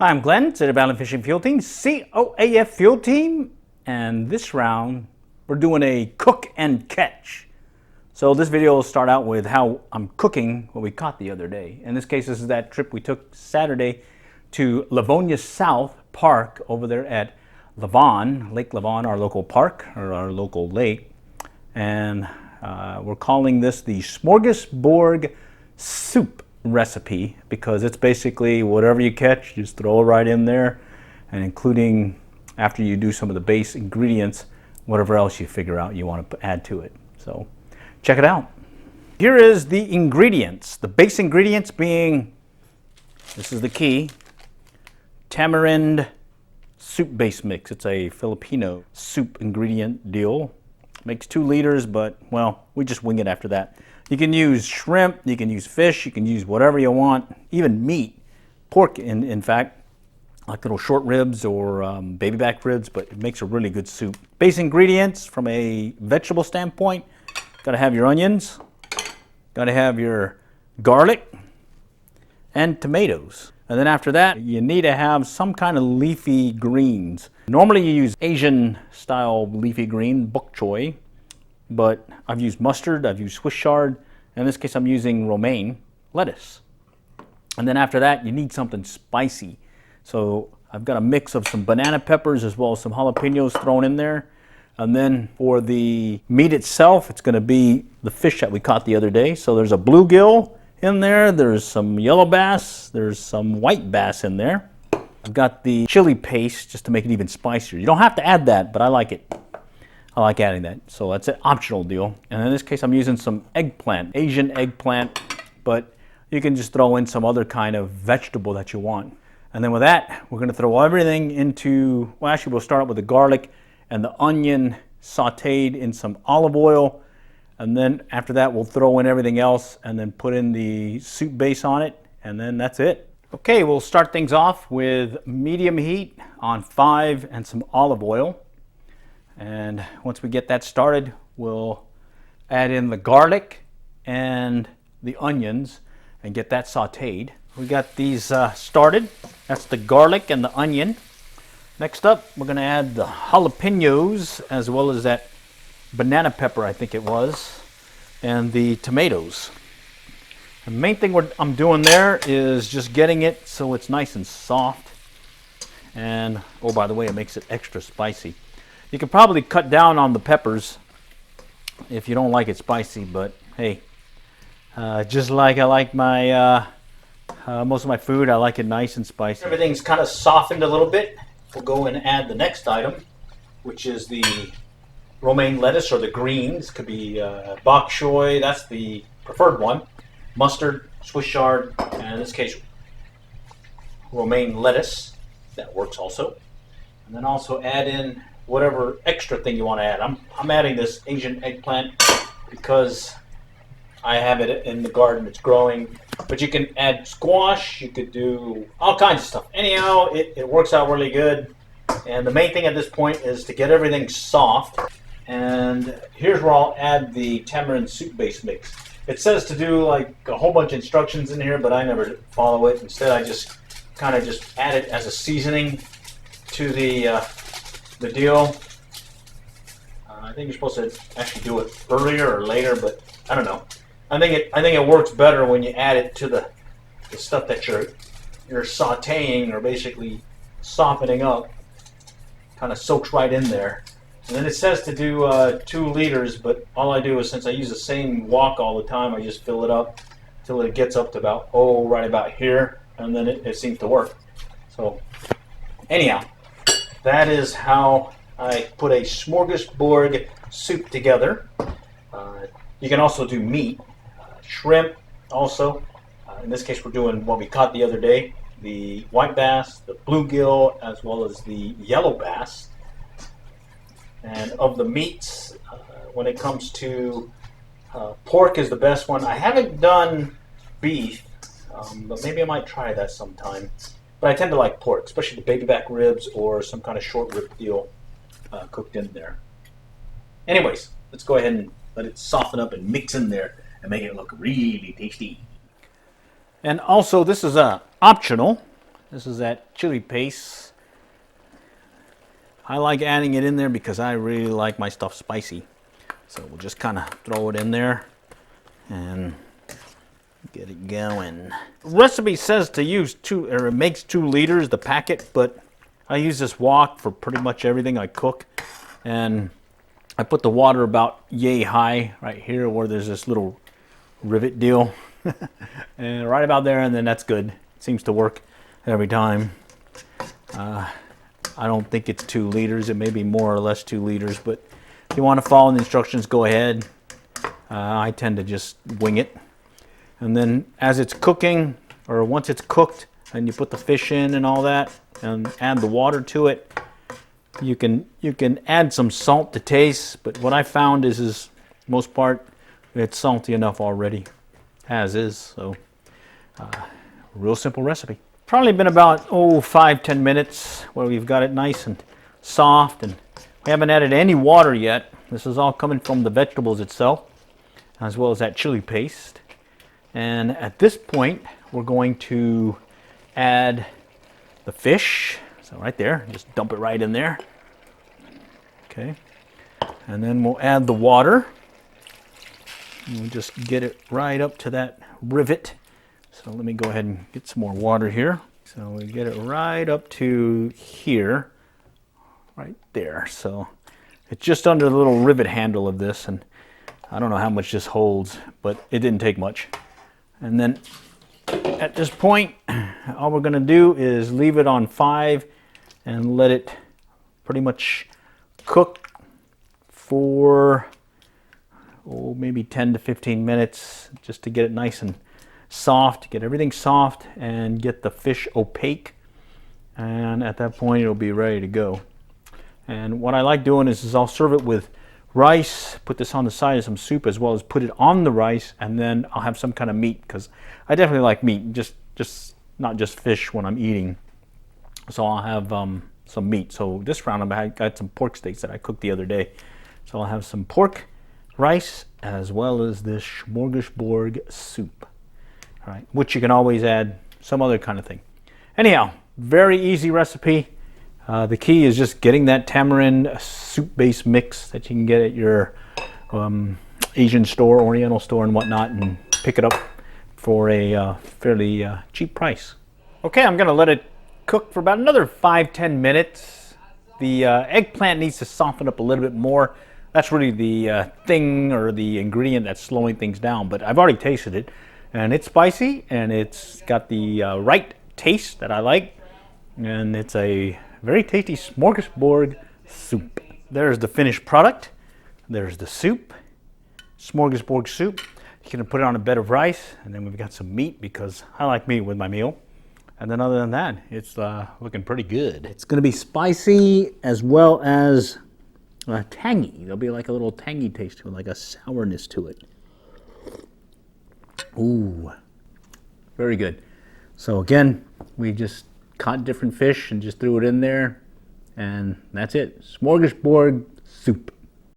Hi, I'm Glenn, Cedar Valley Fishing Field Team, COAF Field Team, and this round we're doing a cook and catch. So this video will start out with how I'm cooking what we caught the other day. In this case, this is that trip we took Saturday to Livonia South Park over there at Lavon, Lake Lavon, our local park, or our local lake. And we're calling this the Smorgasbord soup recipe because it's basically whatever you catch, just throw it right in there, and including, after you do some of the base ingredients, whatever else you figure out you want to add to it. So check it out. Here is the ingredients. The base ingredients being, this is the key, tamarind soup base mix. It's a Filipino soup ingredient deal. Makes 2 liters, but well, we just wing it after that. You can use shrimp, you can use fish, you can use whatever you want, even meat, pork in fact, like little short ribs or baby back ribs, but it makes a really good soup. Base ingredients from a vegetable standpoint, gotta have your onions, gotta have your garlic, and tomatoes. And then after that, you need to have some kind of leafy greens. Normally you use Asian style leafy green, bok choy, but I've used mustard, I've used Swiss chard. In this case, I'm using romaine lettuce. And then after that, you need something spicy. So I've got a mix of some banana peppers as well as some jalapenos thrown in there. And then for the meat itself, it's going to be the fish that we caught the other day. So there's a bluegill in there, there's some yellow bass, there's some white bass in there. I've got the chili paste just to make it even spicier. You don't have to add that, but I like it. I like adding that, so that's an optional deal. And in this case, I'm using some eggplant, Asian eggplant, but you can just throw in some other kind of vegetable that you want. And then with that, we're gonna throw everything into, well, actually we'll start with the garlic and the onion sauteed in some olive oil. And then after that, we'll throw in everything else and then put in the soup base on it, and then that's it. Okay, we'll start things off with medium heat on 5 and some olive oil. And once we get that started, we'll add in the garlic and the onions and get that sauteed. We got these started. That's the garlic and the onion. Next up, we're going to add the jalapenos as well as that banana pepper, I think it was, and the tomatoes. The main thing I'm doing there is just getting it so it's nice and soft. And, oh, by the way, it makes it extra spicy. You can probably cut down on the peppers if you don't like it spicy, but hey, just like I like my most of my food, I like it nice and spicy. Everything's kind of softened a little bit. We'll go and add the next item, which is the romaine lettuce, or the greens. Could be bok choy, that's the preferred one. Mustard, Swiss chard, and in this case, romaine lettuce. That works also. And then also add in whatever extra thing you want to add. I'm adding this Asian eggplant because I have it in the garden, it's growing. But you can add squash, you could do all kinds of stuff. Anyhow, it works out really good. And the main thing at this point is to get everything soft. And here's where I'll add the tamarind soup base mix. It says to do like a whole bunch of instructions in here, but I never follow it. Instead, I just kind of just add it as a seasoning to the deal. I think you're supposed to actually do it earlier or later, but I don't know. I think it works better when you add it to the stuff that you're sautéing or basically softening up. Kind of soaks right in there. And then it says to do 2 liters, but all I do is, since I use the same wok all the time, I just fill it up till it gets up to about, right about here, and then it seems to work. So anyhow, that is how I put a smorgasbord soup together. You can also do meat, shrimp also. In this case, we're doing what we caught the other day, the white bass, the bluegill, as well as the yellow bass. And of the meats, when it comes to pork is the best one. I haven't done beef, but maybe I might try that sometime. But I tend to like pork, especially the baby back ribs or some kind of short rib deal cooked in there. Anyways, let's go ahead and let it soften up and mix in there and make it look really tasty. And also, this is optional. This is that chili paste. I like adding it in there because I really like my stuff spicy. So we'll just kind of throw it in there and get it going. The recipe says to use it makes 2 liters, the packet, but I use this wok for pretty much everything I cook. And I put the water about yay high right here where there's this little rivet deal. And right about there, and then that's good. It seems to work every time. I don't think it's 2 liters. It may be more or less 2 liters, but if you want to follow the instructions, go ahead. I tend to just wing it. And then as it's cooking, or once it's cooked, and you put the fish in and all that, and add the water to it, you can add some salt to taste. But what I found is most part, it's salty enough already, as is. So, real simple recipe. Probably been about 5-10 minutes where we've got it nice and soft, and we haven't added any water yet. This is all coming from the vegetables itself, as well as that chili paste. And at this point, we're going to add the fish. So right there, just dump it right in there. Okay. And then we'll add the water. And we'll just get it right up to that rivet. So let me go ahead and get some more water here. So we get it right up to here, right there. So it's just under the little rivet handle of this, and I don't know how much this holds, but it didn't take much. And then at this point, all we're going to do is leave it on 5 and let it pretty much cook for maybe 10 to 15 minutes, just to get it nice and soft, get everything soft and get the fish opaque. And at that point, it'll be ready to go. And what I like doing is I'll serve it with rice, put this on the side of some soup, as well as put it on the rice, and then I'll have some kind of meat, because I definitely like meat, just not just fish when I'm eating. So I'll have some meat. So this round I got some pork steaks that I cooked the other day. So I'll have some pork, rice, as well as this Smorgasbord soup. All right, which you can always add some other kind of thing. Anyhow, very easy recipe. The key is just getting that tamarind soup-based mix that you can get at your Asian store, Oriental store, and whatnot, and pick it up for a fairly cheap price. Okay, I'm going to let it cook for about another 5-10 minutes. The eggplant needs to soften up a little bit more. That's really the thing or the ingredient that's slowing things down, but I've already tasted it, and it's spicy, and it's got the right taste that I like, and it's a very tasty smorgasbord soup. There's the finished product. There's the soup, smorgasbord soup. You can put it on a bed of rice, and then we've got some meat, because I like meat with my meal. And then other than that, it's looking pretty good. It's gonna be spicy as well as tangy. There'll be like a little tangy taste to it, like a sourness to it. Ooh, very good. So again, we just caught different fish and just threw it in there, and that's it. Smorgasbord soup.